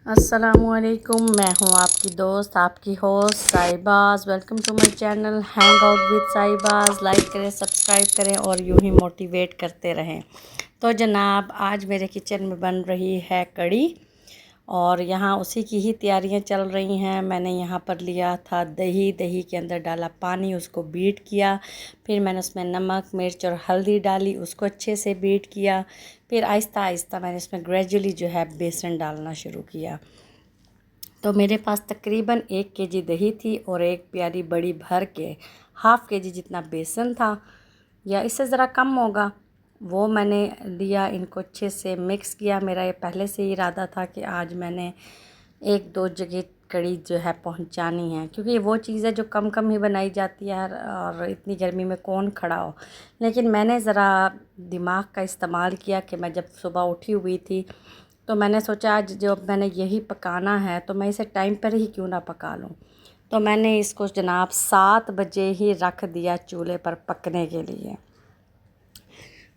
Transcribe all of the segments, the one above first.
अस्सलामुअलैकुम, मैं हूँ आपकी दोस्त, आपकी host Sahibaz. Welcome to my channel hang out with Sahibaz. Like करें, सब्सक्राइब करें और यूं ही मोटिवेट करते रहें। तो जनाब, आज मेरे किचन में बन रही है कड़ी और यहाँ उसी की ही तैयारियां चल रही हैं। मैंने यहाँ पर लिया था दही, दही के अंदर डाला पानी, उसको बीट किया। फिर मैंने उसमें नमक, मिर्च और हल्दी डाली, उसको अच्छे से बीट किया। फिर आहिस्ता आहिस्ता मैंने इसमें ग्रेजुअली जो है बेसन डालना शुरू किया। तो मेरे पास तकरीबन 1 केजी दही थी और एक प्याली बड़ी भर के हाफ़ केजी जितना बेसन था, या इससे ज़रा कम होगा, वो मैंने लिया। इनको अच्छे से मिक्स किया। मेरा ये पहले से ही इरादा था कि आज मैंने 1-2 जगह कड़ी जो है पहुंचानी है, क्योंकि ये वो चीज़ है जो कम कम ही बनाई जाती है और इतनी गर्मी में कौन खड़ा हो। लेकिन मैंने ज़रा दिमाग का इस्तेमाल किया कि मैं जब सुबह उठी हुई थी तो मैंने सोचा आज जो मैंने यही पकाना है तो मैं इसे टाइम पर ही क्यों ना पका लूँ। तो मैंने इसको जनाब 7 बजे ही रख दिया चूल्हे पर पकने के लिए,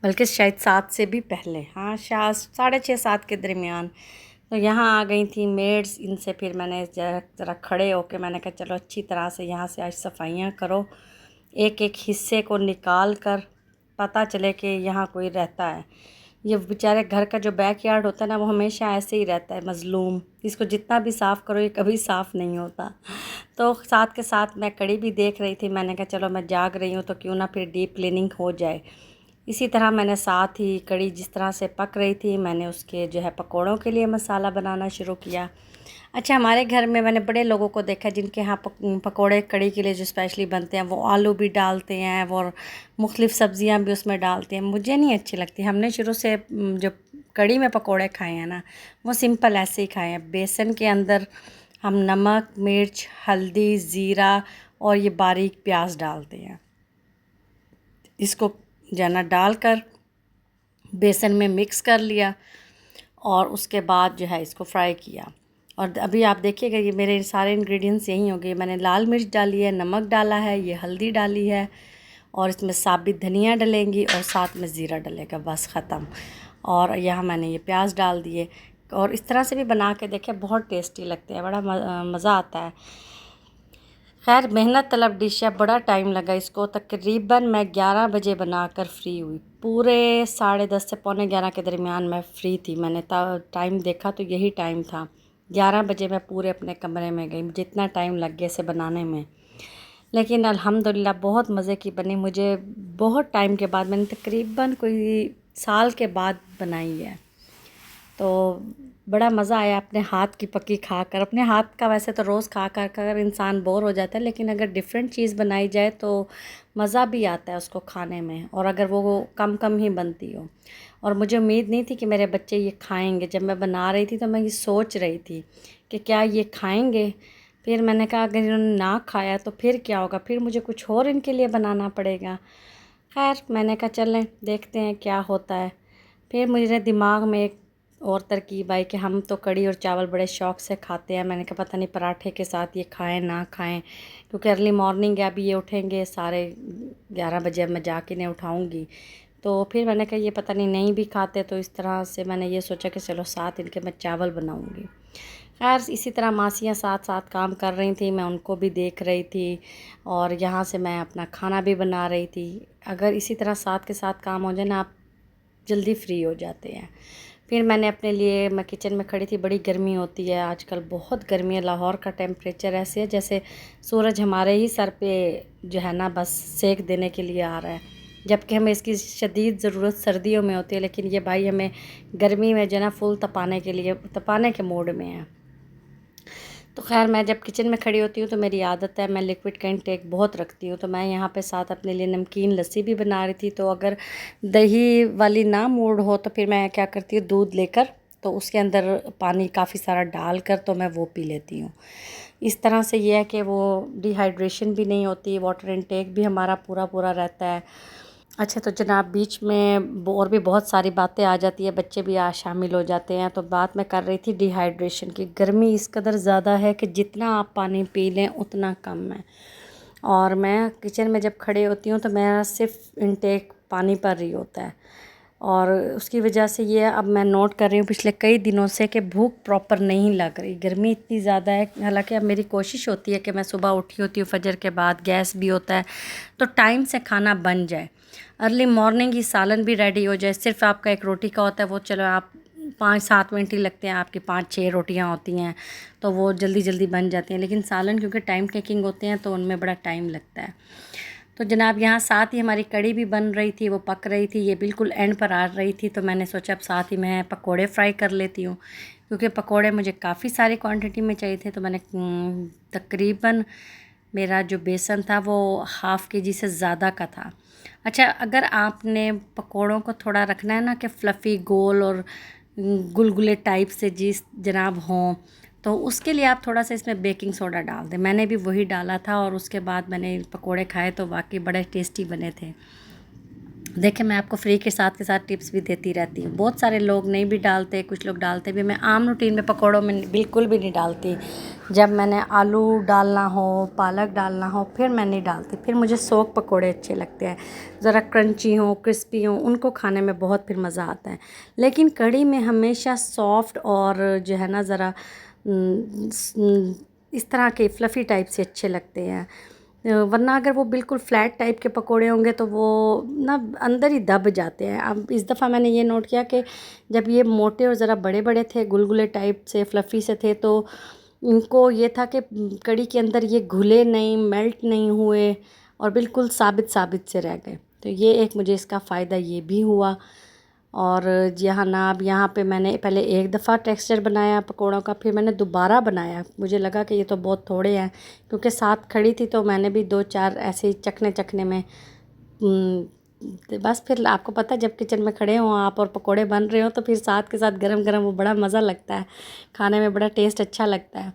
बल्कि शायद 7 से भी पहले, हाँ शायद 6:30-7 के दरमियान। तो यहाँ आ गई थी मेड्स, इनसे फिर मैंने ज़रा खड़े होके मैंने कहा चलो अच्छी तरह से यहाँ से आज सफाइयाँ करो, एक एक हिस्से को निकाल कर पता चले कि यहाँ कोई रहता है। ये बेचारे घर का जो बैक यार्ड होता है ना, वो हमेशा ऐसे ही रहता है मज़लूम। इसको जितना भी साफ़ करो ये कभी साफ़ नहीं होता। तो साथ के साथ मैं कड़ी भी देख रही थी। मैंने कहा चलो मैं जाग रही हूँ तो क्यों ना फिर डीप क्लीनिंग हो जाए। इसी तरह मैंने साथ ही कड़ी जिस तरह से पक रही थी, मैंने उसके जो है पकोड़ों के लिए मसाला बनाना शुरू किया। अच्छा, हमारे घर में मैंने बड़े लोगों को देखा जिनके यहाँ पकोड़े कड़ी के लिए जो स्पेशली बनते हैं, वो आलू भी डालते हैं और मुख्तलिफ़ सब्ज़ियाँ भी उसमें डालते हैं। मुझे नहीं अच्छी लगती। हमने शुरू से जो कड़ी में पकोड़े खाए हैं ना, वो सिंपल ऐसे ही खाए हैं। बेसन के अंदर हम नमक, मिर्च, हल्दी, ज़ीरा और ये बारीक प्याज डालते हैं। इसको जना डालकर बेसन में मिक्स कर लिया और उसके बाद जो है इसको फ्राई किया। और अभी आप देखिएगा ये मेरे सारे इंग्रेडिएंट्स यही हो गए। मैंने लाल मिर्च डाली है, नमक डाला है, ये हल्दी डाली है और इसमें साबित धनिया डलेंगी और साथ में ज़ीरा डलेगा, बस ख़त्म। और यहाँ मैंने ये प्याज डाल दिए और इस तरह से भी बना के देखें, बहुत टेस्टी लगते हैं, बड़ा मज़ा आता है। खैर मेहनत तलब डिश है, बड़ा टाइम लगा इसको। तकरीबन मैं 11 बजे बनाकर फ्री हुई। पूरे 10:30 से पौने 11 के दरमियान मैं फ्री थी। मैंने टाइम देखा तो यही टाइम था। 11 बजे मैं पूरे अपने कमरे में गई, जितना टाइम लग गया इसे बनाने में। लेकिन अल्हम्दुलिल्लाह बहुत मज़े की बनी। मुझे बहुत टाइम के बाद, मैंने तकरीबन कोई साल के बाद बनाई है, तो बड़ा मज़ा आया अपने हाथ की पकी खाकर। अपने हाथ का वैसे तो रोज़ खा कर इंसान बोर हो जाता है, लेकिन अगर डिफरेंट चीज़ बनाई जाए तो मज़ा भी आता है उसको खाने में, और अगर वो कम कम ही बनती हो। और मुझे उम्मीद नहीं थी कि मेरे बच्चे ये खाएंगे। जब मैं बना रही थी तो मैं ये सोच रही थी कि क्या ये खाएंगे। फिर मैंने कहा अगर इन्होंने ना खाया तो फिर क्या होगा, फिर मुझे कुछ और इनके लिए बनाना पड़ेगा। खैर मैंने कहा चलें देखते हैं क्या होता है। फिर मुझे दिमाग में एक और तरकीब आई कि हम तो कड़ी और चावल बड़े शौक़ से खाते हैं। मैंने कहा पता नहीं पराठे के साथ ये खाएं ना खाएं, क्योंकि अर्ली मॉर्निंग है, अभी ये उठेंगे 11:30 बजे, मैं जाके इन्हें उठाऊंगी। तो फिर मैंने कहा ये पता नहीं भी खाते, तो इस तरह से मैंने ये सोचा कि चलो साथ इनके मैं चावल बनाऊंगी। खैर इसी तरह मासियाँ साथ साथ काम कर रही थी, मैं उनको भी देख रही थी और यहाँ से मैं अपना खाना भी बना रही थी। अगर इसी तरह साथ के साथ काम हो जाए ना, आप जल्दी फ्री हो जाते हैं। फिर मैंने अपने लिए, मैं किचन में खड़ी थी, बड़ी गर्मी होती है आजकल, बहुत गर्मी है। लाहौर का टेम्परेचर ऐसे है जैसे सूरज हमारे ही सर पे जो है ना बस सेक देने के लिए आ रहा है, जबकि हमें इसकी शदीद ज़रूरत सर्दियों में होती है। लेकिन ये भाई हमें गर्मी में जो है ना फुल तपाने के लिए, तपाने के मूड में है। तो खैर मैं जब किचन में खड़ी होती हूँ तो मेरी आदत है, मैं लिक्विड का इंटेक बहुत रखती हूँ। तो मैं यहाँ पे साथ अपने लिए नमकीन लस्सी भी बना रही थी। तो अगर दही वाली ना मूड हो तो फिर मैं क्या करती हूँ, दूध लेकर तो उसके अंदर पानी काफ़ी सारा डाल कर तो मैं वो पी लेती हूँ। इस तरह से ये है कि वो डिहाइड्रेशन भी नहीं होती, वाटर इंटेक भी हमारा पूरा पूरा रहता है। अच्छा तो जनाब, बीच में और भी बहुत सारी बातें आ जाती है, बच्चे भी शामिल हो जाते हैं। तो बात मैं कर रही थी डिहाइड्रेशन की। गर्मी इस कदर ज़्यादा है कि जितना आप पानी पी लें उतना कम है। और मैं किचन में जब खड़े होती हूँ तो मेरा सिर्फ इंटेक पानी पर ही होता है। और उसकी वजह से ये अब मैं नोट कर रही हूँ पिछले कई दिनों से कि भूख प्रॉपर नहीं लग रही। गर्मी इतनी ज़्यादा है, हालांकि अब मेरी कोशिश होती है कि मैं सुबह उठी होती हूँ फजर के बाद, गैस भी होता है तो टाइम से खाना बन जाए, अर्ली मॉर्निंग ही सालन भी रेडी हो जाए। सिर्फ आपका एक रोटी का होता है, वो चलो आप 5-7 मिनट ही लगते हैं, आपकी 5-6 रोटियाँ होती हैं तो वो जल्दी जल्दी बन जाती हैं। लेकिन सालन क्योंकि टाइम टेकिंग होते हैं तो उनमें बड़ा टाइम लगता है। तो जनाब यहाँ साथ ही हमारी कड़ी भी बन रही थी, वो पक रही थी, ये बिल्कुल एंड पर आ रही थी। तो मैंने सोचा अब साथ ही मैं पकोड़े फ्राई कर लेती हूँ, क्योंकि पकोड़े मुझे काफ़ी सारी क्वांटिटी में चाहिए थे। तो मैंने तकरीबन मेरा जो बेसन था वो हाफ़ के जी से ज़्यादा का था। अच्छा, अगर आपने पकोड़ों को थोड़ा रखना है ना कि फ़्लफ़ी गोल और गुलगुले टाइप से जिस जनाब हों, तो उसके लिए आप थोड़ा सा इसमें बेकिंग सोडा डाल दें। मैंने भी वही डाला था और उसके बाद मैंने पकोड़े खाए तो वाकई बड़े टेस्टी बने थे। देखिए, मैं आपको फ्री के साथ टिप्स भी देती रहती हूँ। बहुत सारे लोग नहीं भी डालते, कुछ लोग डालते भी। मैं आम रूटीन में पकोड़ों में बिल्कुल भी नहीं डालती। जब मैंने आलू डालना हो, पालक डालना हो, फिर मैं नहीं डालती। फिर मुझे सोक पकोड़े अच्छे लगते हैं, ज़रा क्रंची हों, क्रिस्पी हों, उनको खाने में बहुत फिर मज़ा आता है। लेकिन कढ़ी में हमेशा सॉफ्ट और जो है ना ज़रा इस तरह के फ्लफ़ी टाइप से अच्छे लगते हैं। वरना अगर वो बिल्कुल फ्लैट टाइप के पकोड़े होंगे तो वो ना अंदर ही दब जाते हैं। अब इस दफ़ा मैंने ये नोट किया कि जब ये मोटे और ज़रा बड़े बड़े थे, गुलगुले टाइप से फ्लफ़ी से थे, तो इनको ये था कि कढ़ी के अंदर ये घुले नहीं, मेल्ट नहीं हुए और बिल्कुल साबित साबित से रह गए। तो ये एक मुझे इसका फ़ायदा ये भी हुआ। और यहाँ ना अब यहाँ पे मैंने पहले एक दफ़ा टेक्सचर बनाया पकोड़ों का, फिर मैंने दोबारा बनाया। मुझे लगा कि ये तो बहुत थोड़े हैं, क्योंकि साथ खड़ी थी तो मैंने भी 2-4 ऐसे ही चखने में बस फिर आपको पता है जब किचन में खड़े हों आप और पकोड़े बन रहे हो तो फिर साथ के साथ गरम गरम वो बड़ा मज़ा लगता है, खाने में बड़ा टेस्ट अच्छा लगता है।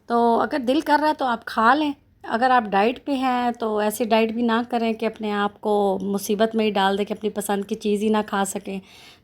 तो अगर दिल कर रहा है तो आप खा लें। अगर आप डाइट पे हैं तो ऐसी डाइट भी ना करें कि अपने आप को मुसीबत में ही डाल दें कि अपनी पसंद की चीज़ ही ना खा सकें।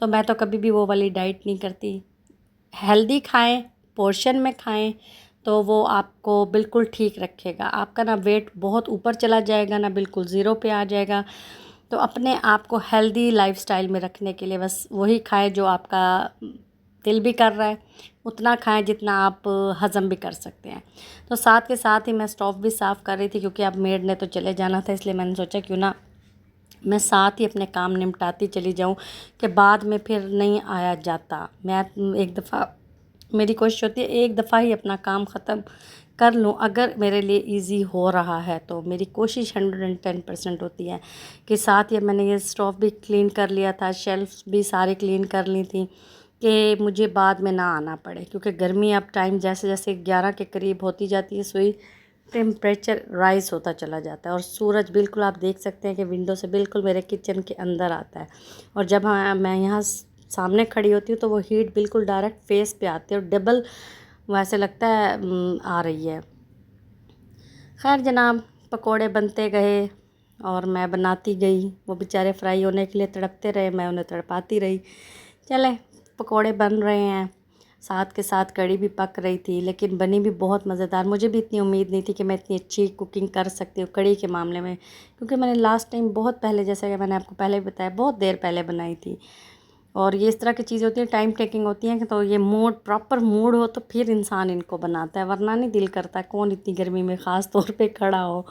तो मैं तो कभी भी वो वाली डाइट नहीं करती। हेल्दी खाएं, पोर्शन में खाएं, तो वो आपको बिल्कुल ठीक रखेगा। आपका ना वेट बहुत ऊपर चला जाएगा, ना बिल्कुल ज़ीरो पे आ जाएगा। तो अपने आप को हेल्दी लाइफस्टाइल में रखने के लिए बस वही खाएं जो आपका दिल भी कर रहा है, उतना खाएं जितना आप हज़म भी कर सकते हैं। तो साथ के साथ ही मैं स्टोव भी साफ़ कर रही थी, क्योंकि अब मेड ने तो चले जाना था, इसलिए मैंने सोचा क्यों ना मैं साथ ही अपने काम निपटाती चली जाऊं कि बाद में फिर नहीं आया जाता। मैं एक दफ़ा मेरी कोशिश होती है एक दफ़ा ही अपना काम ख़त्म कर लूं, अगर मेरे लिए इजी हो रहा है तो। मेरी कोशिश 110% होती है कि साथ ही मैंने ये स्टोव भी क्लीन कर लिया था, शेल्फ्स भी सारी क्लीन कर ली थी कि मुझे बाद में ना आना पड़े। क्योंकि गर्मी अब टाइम जैसे जैसे 11 के करीब होती जाती है, सोई टेम्परेचर राइज़ होता चला जाता है और सूरज बिल्कुल आप देख सकते हैं कि विंडो से बिल्कुल मेरे किचन के अंदर आता है। और जब मैं यहाँ सामने खड़ी होती हूँ तो वो हीट बिल्कुल डायरेक्ट फेस पे आती है और डबल वैसे लगता है आ रही है। खैर जनाब, पकोड़े बनते गए और मैं बनाती गई। वो बेचारे फ्राई होने के लिए तड़पते रहे, मैं उन्हें तड़पाती रही। चले, पकोड़े बन रहे हैं, साथ के साथ कढ़ी भी पक रही थी, लेकिन बनी भी बहुत मज़ेदार। मुझे भी इतनी उम्मीद नहीं थी कि मैं इतनी अच्छी कुकिंग कर सकती हूँ कढ़ी के मामले में, क्योंकि मैंने लास्ट टाइम बहुत पहले, जैसे कि मैंने आपको पहले भी बताया, बहुत देर पहले बनाई थी। और ये इस तरह की चीज़ें होती हैं, टाइम टेकिंग होती हैं कि तो ये मूड प्रॉपर मूड हो तो फिर इंसान इनको बनाता है, वरना नहीं दिल करता। कौन इतनी गर्मी में ख़ास तौर पे खड़ा हो।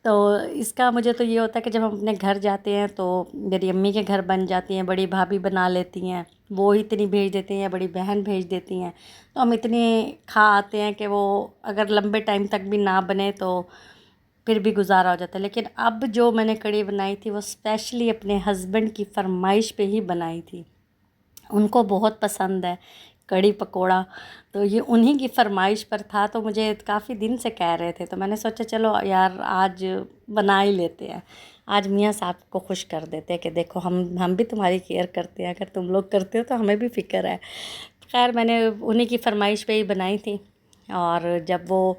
तो इसका मुझे तो ये होता है कि जब हम अपने घर जाते हैं तो मेरी अम्मी के घर बन जाती हैं, बड़ी भाभी बना लेती हैं, वो इतनी भेज देती हैं या बड़ी बहन भेज देती हैं, तो हम इतने खा आते हैं कि वो अगर लंबे टाइम तक भी ना बने तो फिर भी गुजारा हो जाता है। लेकिन अब जो मैंने कढ़ी बनाई थी वो स्पेशली अपने हस्बैंड की फरमाइश पे ही बनाई थी। उनको बहुत पसंद है कढ़ी पकोड़ा, तो ये उन्हीं की फरमाइश पर था। तो मुझे काफ़ी दिन से कह रहे थे, तो मैंने सोचा चलो यार आज बना ही लेते हैं, आज मियाँ साहब को खुश कर देते हैं कि देखो हम भी तुम्हारी केयर करते हैं, अगर तुम लोग करते हो तो हमें भी फ़िक्र है। खैर मैंने उन्हीं की फरमाइश पे ही बनाई थी। और जब वो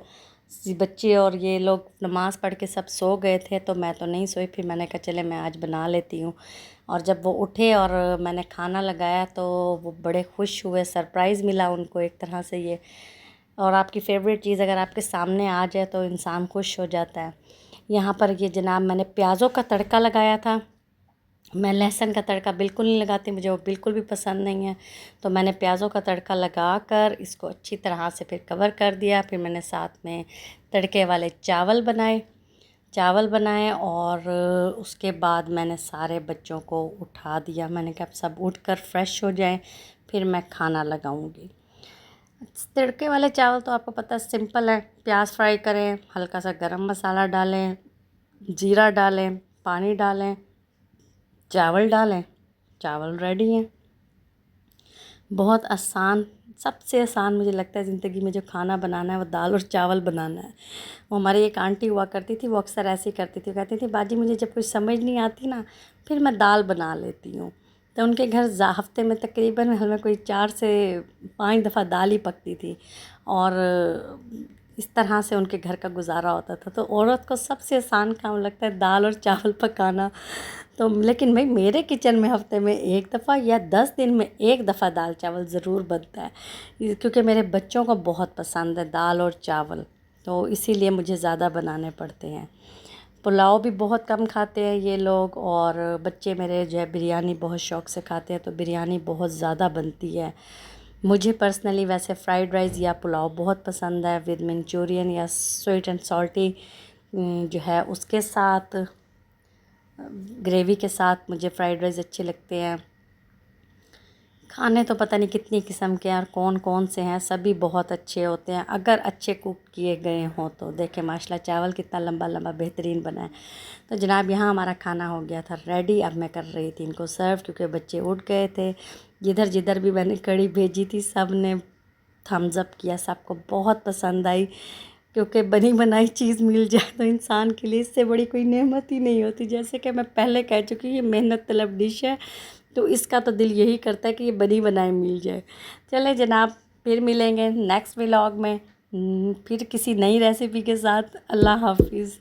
बच्चे और ये लोग नमाज़ पढ़ के सब सो गए थे तो मैं तो नहीं सोई, फिर मैंने कहा चले मैं आज बना लेती हूँ। और जब वो उठे और मैंने खाना लगाया तो वो बड़े खुश हुए, सरप्राइज़ मिला उनको एक तरह से ये। और आपकी फ़ेवरेट चीज़ अगर आपके सामने आ जाए तो इंसान खुश हो जाता है। यहाँ पर ये जनाब मैंने प्याज़ों का तड़का लगाया था मैं लहसुन का तड़का बिल्कुल नहीं लगाती, मुझे वो बिल्कुल भी पसंद नहीं है। तो मैंने प्याज़ों का तड़का लगा कर इसको अच्छी तरह से फिर कवर कर दिया। फिर मैंने साथ में तड़के वाले चावल बनाए और उसके बाद मैंने सारे बच्चों को उठा दिया। मैंने कहा अब सब उठकर फ्रेश हो जाएं, फिर मैं खाना लगाऊंगी। तड़के वाले चावल तो आपको पता है सिंपल है। प्याज फ्राई करें, हल्का सा गरम मसाला डालें, जीरा डालें, पानी डालें, चावल डालें, चावल रेडी हैं। बहुत आसान, सबसे आसान मुझे लगता है ज़िंदगी में जो खाना बनाना है वो दाल और चावल बनाना है। वो हमारी एक आंटी हुआ करती थी, वो अक्सर ऐसे ही करती थी, कहती थी बाजी मुझे जब कुछ समझ नहीं आती ना फिर मैं दाल बना लेती हूँ। तो उनके घर हफ्ते में तकरीबन हमें कोई 4 से 5 दफ़ा दाल ही पकती थी और इस तरह से उनके घर का गुजारा होता था। तो औरत को सबसे आसान काम लगता है दाल और चावल पकाना। तो लेकिन भाई मेरे किचन में हफ्ते में 1 दफ़ा या 10 दिन में 1 दफ़ा दाल चावल ज़रूर बनता है, क्योंकि मेरे बच्चों को बहुत पसंद है दाल और चावल, तो इसीलिए मुझे ज़्यादा बनाने पड़ते हैं। पुलाव भी बहुत कम खाते हैं ये लोग, और बच्चे मेरे जो है बिरयानी बहुत शौक़ से खाते हैं, तो बिरयानी बहुत ज़्यादा बनती है। मुझे पर्सनली वैसे फ़्राइड राइस या पुलाव बहुत पसंद है विद मंचूरियन या स्वीट एंड सॉल्टी जो है उसके साथ, ग्रेवी के साथ मुझे फ़्राइड राइस अच्छे लगते हैं। खाने तो पता नहीं कितनी किस्म के हैं और कौन कौन से हैं, सभी बहुत अच्छे होते हैं अगर अच्छे कुक किए गए हों तो। देखें माशाल्लाह चावल कितना लंबा लंबा बेहतरीन बना है। तो जनाब यहाँ हमारा खाना हो गया था रेडी। अब मैं कर रही थी इनको सर्व, क्योंकि बच्चे उठ गए थे। जिधर जिधर भी मैंने कड़ी भेजी थी सब ने थम्स अप किया, सबको बहुत पसंद आई, क्योंकि बनी बनाई चीज़ मिल जाए तो इंसान के लिए इससे बड़ी कोई नेमत ही नहीं होती। जैसे कि मैं पहले कह चुकी हूँ ये मेहनत तलब डिश है, तो इसका तो दिल यही करता है कि ये बनी बनाई मिल जाए। चले जनाब, फिर मिलेंगे नेक्स्ट व्लॉग में फिर किसी नई रेसिपी के साथ। अल्लाह हाफिज़।